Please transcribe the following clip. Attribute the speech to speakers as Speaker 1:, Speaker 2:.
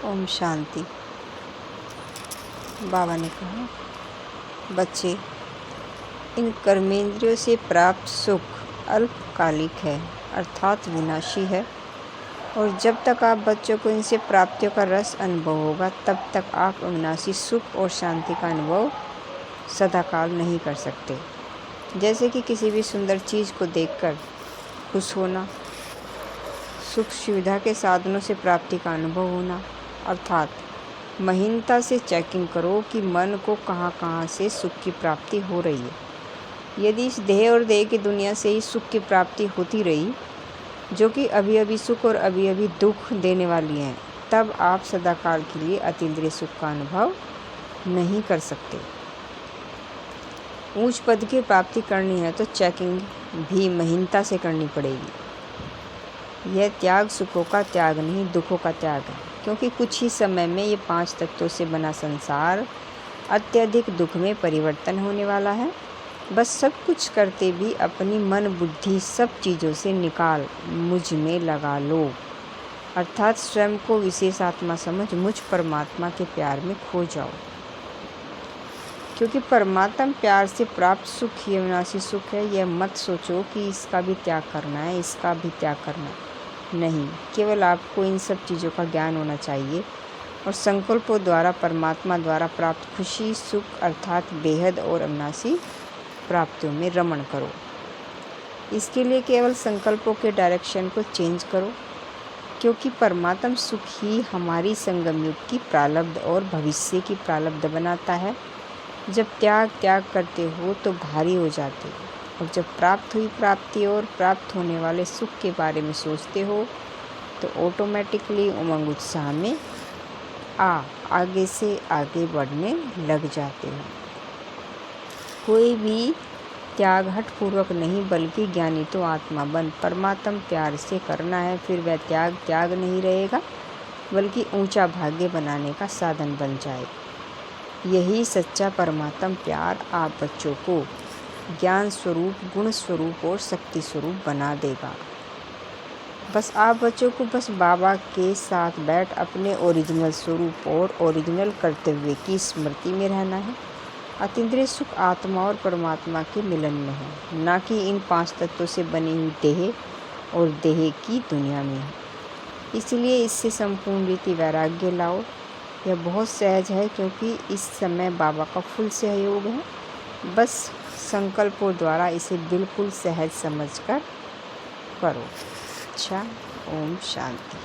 Speaker 1: ओम शांति। बाबा ने कहा, बच्चे, इन कर्मेंद्रियों से प्राप्त सुख अल्पकालिक है अर्थात विनाशी है, और जब तक आप बच्चों को इनसे प्राप्तियों का रस अनुभव होगा तब तक आप अविनाशी सुख और शांति का अनुभव सदाकाल नहीं कर सकते। जैसे कि किसी भी सुंदर चीज़ को देखकर खुश होना, सुख सुविधा के साधनों से प्राप्ति का अनुभव होना, अर्थात महीनता से चेकिंग करो कि मन को कहाँ कहाँ से सुख की प्राप्ति हो रही है। यदि इस देह और देह की दुनिया से ही सुख की प्राप्ति होती रही, जो कि अभी अभी सुख और अभी अभी दुख देने वाली हैं, तब आप सदाकाल के लिए अतीन्द्रिय सुख का अनुभव नहीं कर सकते। ऊंच पद की प्राप्ति करनी है तो चेकिंग भी महीनता से करनी पड़ेगी। यह त्याग सुखों का त्याग नहीं, दुखों का त्याग है, क्योंकि कुछ ही समय में ये 5 तत्वों से बना संसार अत्यधिक दुख में परिवर्तन होने वाला है। बस सब कुछ करते भी अपनी मन बुद्धि सब चीज़ों से निकाल मुझ में लगा लो, अर्थात स्वयं को विशेष आत्मा समझ मुझ परमात्मा के प्यार में खो जाओ। क्योंकि परमात्मा प्यार से प्राप्त सुख ही अविनाशी सुख है। यह मत सोचो कि इसका भी त्याग करना है, इसका भी त्याग करना है। नहीं, केवल आपको इन सब चीज़ों का ज्ञान होना चाहिए और संकल्पों द्वारा परमात्मा द्वारा प्राप्त खुशी सुख अर्थात बेहद और अविनाशी प्राप्तियों में रमण करो। इसके लिए केवल संकल्पों के डायरेक्शन को चेंज करो, क्योंकि परमात्मा सुख ही हमारी संगम युग की प्रारब्ध और भविष्य की प्रारब्ध बनाता है। जब त्याग करते हो तो भारी हो जाते हो, और जब प्राप्त हुई प्राप्ति और प्राप्त होने वाले सुख के बारे में सोचते हो तो ऑटोमेटिकली उमंग उत्साह में आगे से आगे बढ़ने लग जाते हो। कोई भी त्याग हठपूर्वक नहीं, बल्कि ज्ञानी तो आत्मा बन परमात्म प्यार से करना है। फिर वह त्याग नहीं रहेगा, बल्कि ऊंचा भाग्य बनाने का साधन बन जाए। यही सच्चा परमात्म प्यार आप बच्चों को ज्ञान स्वरूप, गुण स्वरूप और शक्ति स्वरूप बना देगा। बस आप बच्चों को बस बाबा के साथ बैठ अपने ओरिजिनल स्वरूप और ओरिजिनल कर्तव्य की स्मृति में रहना है। अतीन्द्रिय सुख आत्मा और परमात्मा के मिलन में है, ना कि इन 5 तत्वों से बनी हुई देह और देह की दुनिया में है। इसलिए इससे संपूर्ण रीति वैराग्य लाओ। यह बहुत सहज है, क्योंकि इस समय बाबा का फुल सहयोग है। बस संकल्पों द्वारा इसे बिल्कुल सहज समझकर करो। अच्छा, ओम शांति।